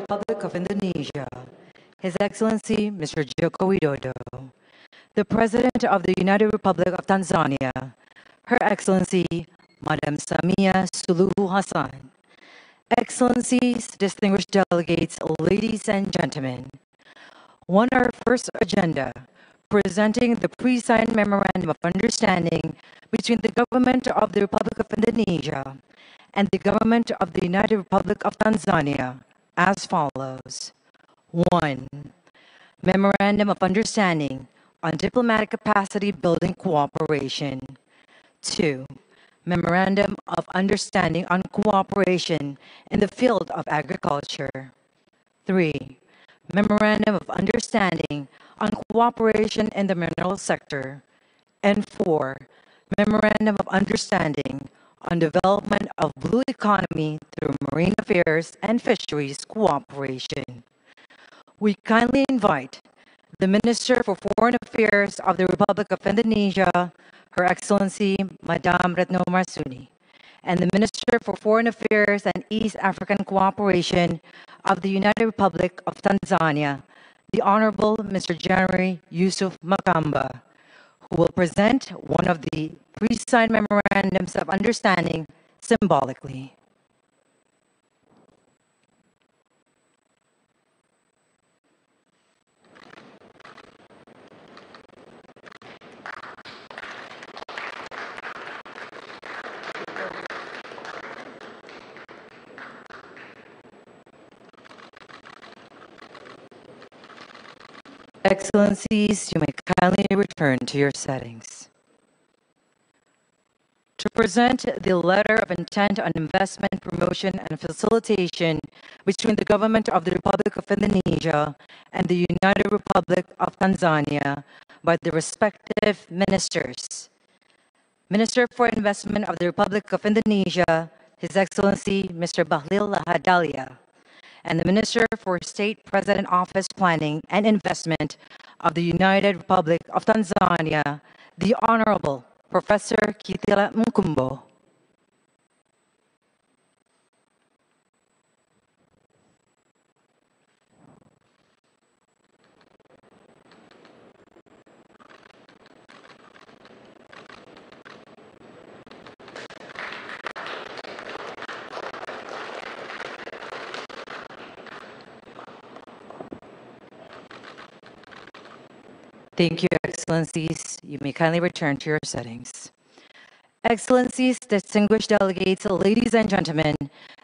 Republic of Indonesia, His Excellency Mr. Joko Widodo, the President of the United Republic of Tanzania, Her Excellency Madam Samia Suluhu Hassan, Excellencies, distinguished delegates, ladies and gentlemen. On our first agenda, presenting the pre-signed Memorandum of Understanding between the Government of the Republic of Indonesia and the Government of the United Republic of Tanzania as follows. 1. Memorandum of Understanding on Diplomatic Capacity Building Cooperation. 2. Memorandum of Understanding on Cooperation in the Field of Agriculture. 3. Memorandum of Understanding on Cooperation in the Mineral Sector. And 4. Memorandum of Understanding on Development of Blue Economy through Marine Affairs and Fisheries Cooperation. We kindly invite the Minister for Foreign Affairs of the Republic of Indonesia, Her Excellency Madame Retno Marsudi, and the Minister for Foreign Affairs and East African Cooperation of the United Republic of Tanzania, the Honorable Mr. January Yusuf Makamba, who will present one of the pre-signed memorandums of understanding symbolically. Excellencies, you may kindly return to your settings. To present the letter of intent on investment, promotion, and facilitation between the Government of the Republic of Indonesia and the United Republic of Tanzania by the respective ministers. Minister for Investment of the Republic of Indonesia, His Excellency Mr. Bahlil Lahadalia, and the Minister for State President Office Planning and Investment of the United Republic of Tanzania, the Honorable Professor Kitila Mkumbo. Thank you, Excellencies. You may kindly return to your settings. Excellencies, distinguished delegates, ladies and gentlemen,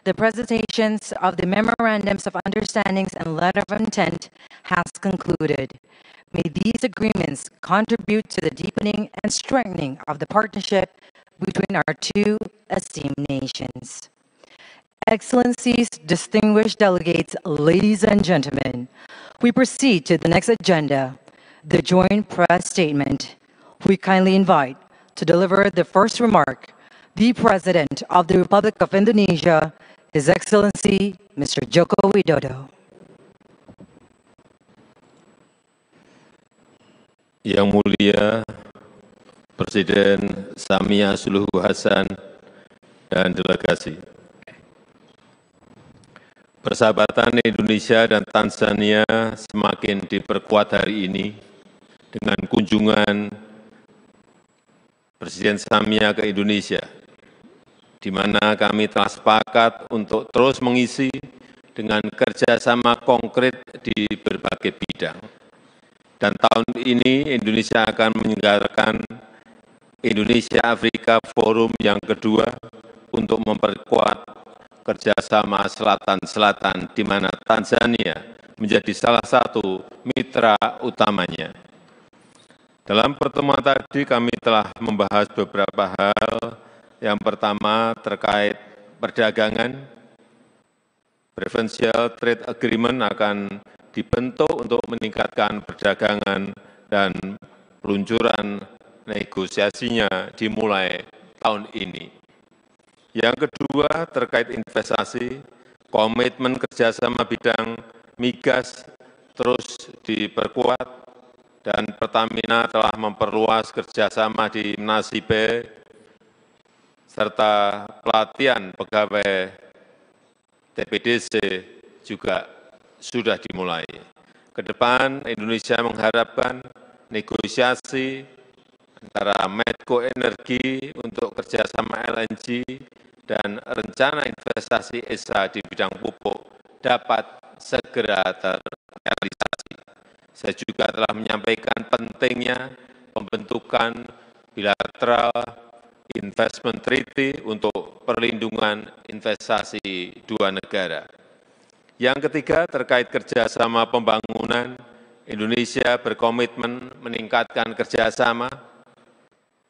the presentations of the memorandums of understandings and letter of intent has concluded. May these agreements contribute to the deepening and strengthening of the partnership between our two esteemed nations. Excellencies, distinguished delegates, ladies and gentlemen, we proceed to the next agenda, the joint press statement. We kindly invite to deliver the first remark, the President of the Republic of Indonesia, His Excellency Mr. Joko Widodo. Yang Mulia Presiden Samia Suluhu Hassan dan delegasi. Persahabatan Indonesia dan Tanzania semakin diperkuat hari ini dengan kunjungan Presiden Samia ke Indonesia, di mana kami telah sepakat untuk terus mengisi dengan kerjasama konkret di berbagai bidang. Dan tahun ini Indonesia akan menyelenggarakan Indonesia Afrika Forum yang kedua untuk memperkuat kerjasama Selatan-Selatan, di mana Tanzania menjadi salah satu mitra utamanya. Dalam pertemuan tadi kami telah membahas beberapa hal. Yang pertama terkait perdagangan. Preferential Trade Agreement akan dibentuk untuk meningkatkan perdagangan dan peluncuran negosiasinya dimulai tahun ini. Yang kedua terkait investasi, komitmen kerjasama bidang migas terus diperkuat, dan Pertamina telah memperluas kerjasama di Nasibe, serta pelatihan pegawai TPDC juga sudah dimulai. Ke depan, Indonesia mengharapkan negosiasi antara Medco Energi untuk kerjasama LNG dan rencana investasi ESA di bidang pupuk dapat segera terrealisasi. Saya juga telah menyampaikan pentingnya pembentukan bilateral investment treaty untuk perlindungan investasi dua negara. Yang ketiga, terkait kerjasama pembangunan, Indonesia berkomitmen meningkatkan kerjasama,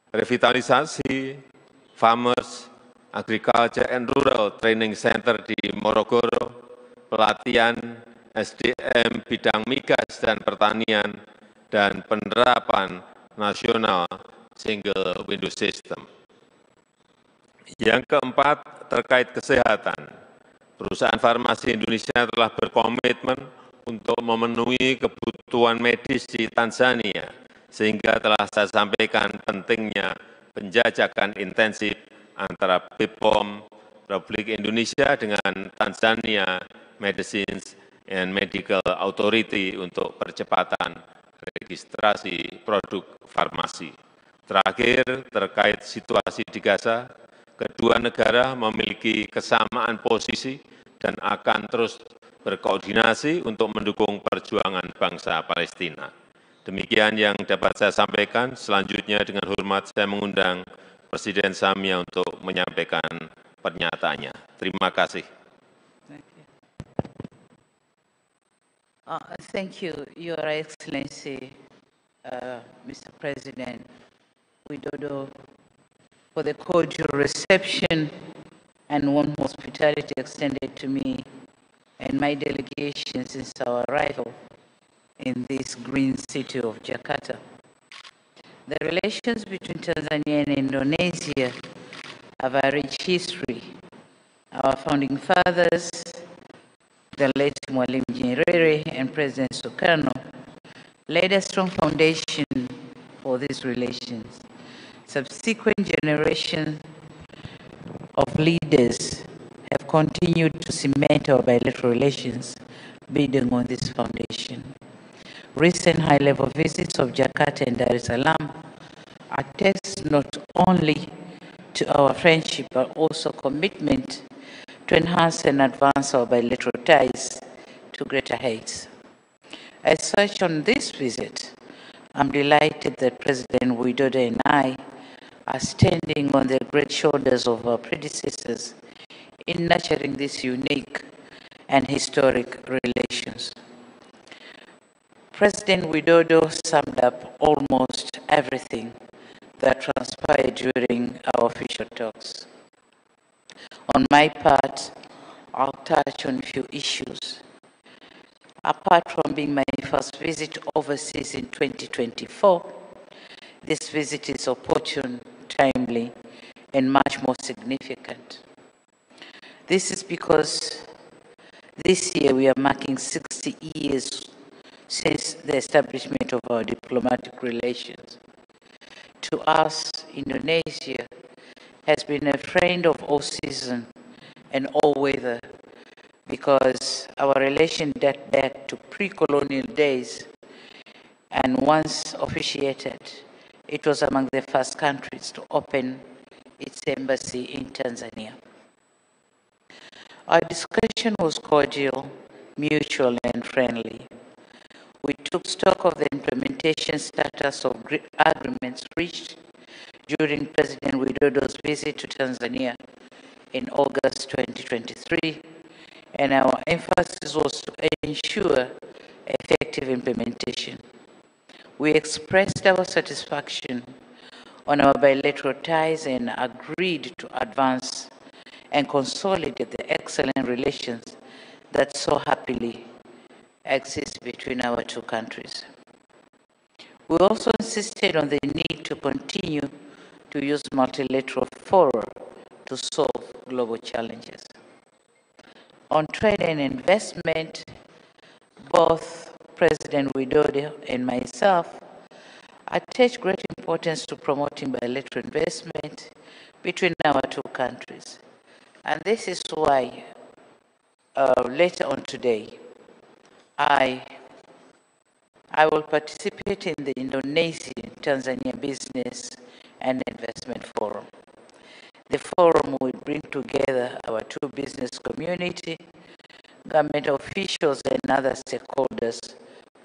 revitalisasi, farmers, agriculture and rural training center di Morogoro, pelatihan SDM bidang migas dan pertanian, dan penerapan nasional single window system. Yang keempat, terkait kesehatan. Perusahaan farmasi Indonesia telah berkomitmen untuk memenuhi kebutuhan medis di Tanzania, sehingga telah saya sampaikan pentingnya penjajakan intensif antara BPOM Republik Indonesia dengan Tanzania Medicines and Medical Authority untuk percepatan registrasi produk farmasi. Terakhir, terkait situasi di Gaza, kedua negara memiliki kesamaan posisi dan akan terus berkoordinasi untuk mendukung perjuangan bangsa Palestina. Demikian yang dapat saya sampaikan. Selanjutnya dengan hormat saya mengundang Presiden Samia untuk menyampaikan pernyataannya. Terima kasih. Thank you, Your Excellency, Mr. President Widodo, for the cordial reception and warm hospitality extended to me and my delegation since our arrival in this green city of Jakarta. The relations between Tanzania and Indonesia have a rich history. Our founding fathers, the late Mwalimu Nyerere and President Sukarno, laid a strong foundation for these relations. Subsequent generations of leaders have continued to cement our bilateral relations, building on this foundation. Recent high-level visits of Jakarta and Dar es Salaam attest not only to our friendship, but also commitment to enhance and advance our bilateral ties to greater heights. As such, on this visit, I'm delighted that President Widodo and I are standing on the great shoulders of our predecessors in nurturing these unique and historic relations. President Widodo summed up almost everything that transpired during our official talks. On my part, I'll touch on a few issues. Apart from being my first visit overseas in 2024, this visit is opportune, timely, and much more significant. This is because this year we are marking 60 years since the establishment of our diplomatic relations. To us, Indonesia has been a friend of all seasons and all weather, because our relation date back to pre-colonial days, and once officiated, it was among the first countries to open its embassy in Tanzania. Our discussion was cordial, mutual, and friendly. We took stock of the implementation status of agreements reached during President Widodo's visit to Tanzania in August 2023, and our emphasis was to ensure effective implementation. We expressed our satisfaction on our bilateral ties and agreed to advance and consolidate the excellent relations that so happily exist between our two countries. We also insisted on the need to continue to use multilateral fora to solve global challenges. On trade and investment, both President Widodo and myself attach great importance to promoting bilateral investment between our two countries. And this is why later on today, I will participate in the Indonesian-Tanzania Business and Investment Forum. The forum will bring together our two business community, government officials, and other stakeholders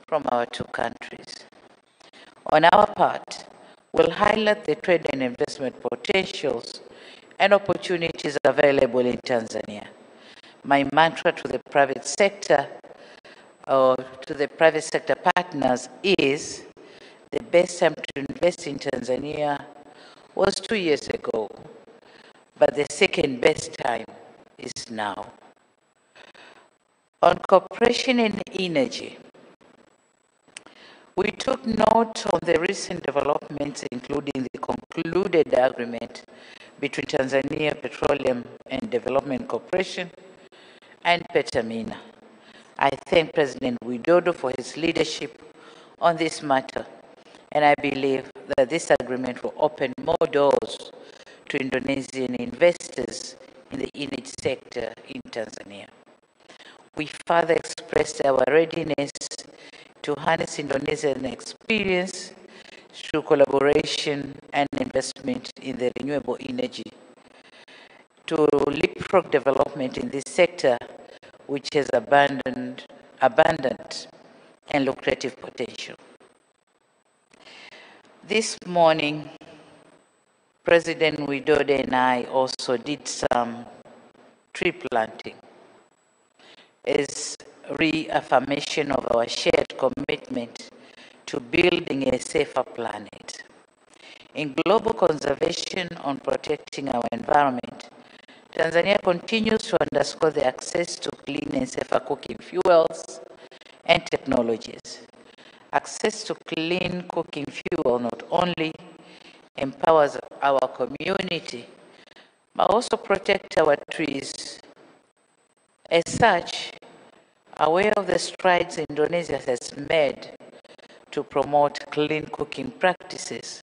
from our two countries. On our part, we'll highlight the trade and investment potentials and opportunities available in Tanzania. My mantra to the private sector or to the private sector partners is the best time to invest in Tanzania was 2 years ago, but the second best time is now. On cooperation in energy, we took note of the recent developments, including the concluded agreement between Tanzania Petroleum and Development Corporation and Petamina. I thank President Widodo for his leadership on this matter, and I believe that this agreement will open more doors to Indonesian investors in the energy sector in Tanzania. We further expressed our readiness to harness Indonesian experience through collaboration and investment in the renewable energy to leapfrog development in this sector, which has abundant and lucrative potential. This morning, President Widodo and I also did some tree planting as reaffirmation of our shared commitment to building a safer planet. In global conservation on protecting our environment, Tanzania continues to underscore the access to clean and safer cooking fuels and technologies. Access to clean cooking fuel not only empowers our community, but also protects our trees. As such, aware of the strides Indonesia has made to promote clean cooking practices,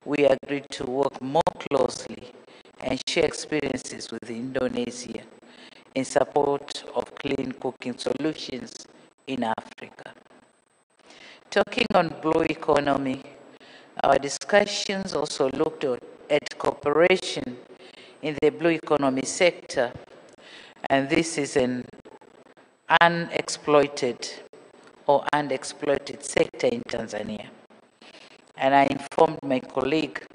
we agreed to work more closely and share experiences with Indonesia in support of clean cooking solutions in Africa. Talking on blue economy, our discussions also looked at cooperation in the blue economy sector, and this is an unexploited sector in Tanzania. And I informed my colleague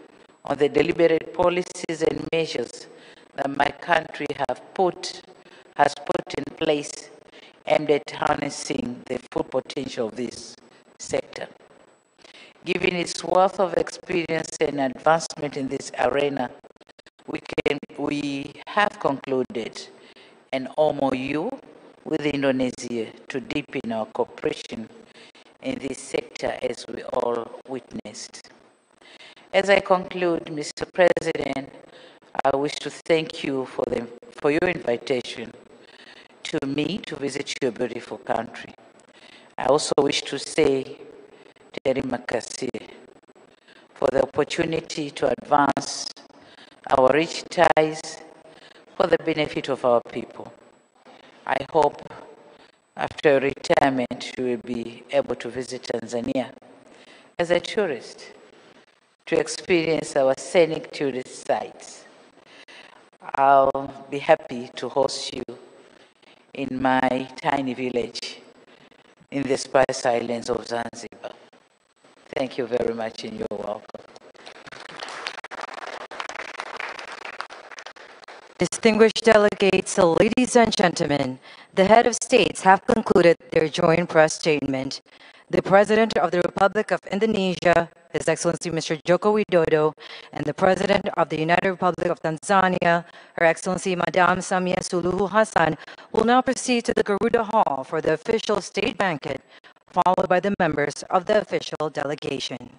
on the deliberate policies and measures that my country has put in place aimed at harnessing the full potential of this sector. Given its wealth of experience and advancement in this arena, we have concluded an MOU with Indonesia to deepen our cooperation in this sector, as we all witnessed. As I conclude, Mr. President, I wish to thank you for your invitation to me to visit your beautiful country. I also wish to say terima kasih for the opportunity to advance our rich ties for the benefit of our people. I hope after retirement you will be able to visit Tanzania as a tourist to experience our scenic tourist sites. I'll be happy to host you in my tiny village in the Spice Islands of Zanzibar. Thank you very much and you're welcome. Distinguished delegates, ladies and gentlemen, the head of states have concluded their joint press statement. The President of the Republic of Indonesia, His Excellency Mr. Joko Widodo, and the President of the United Republic of Tanzania, Her Excellency Madam Samia Suluhu Hassan, will now proceed to the Garuda Hall for the official state banquet, followed by the members of the official delegation.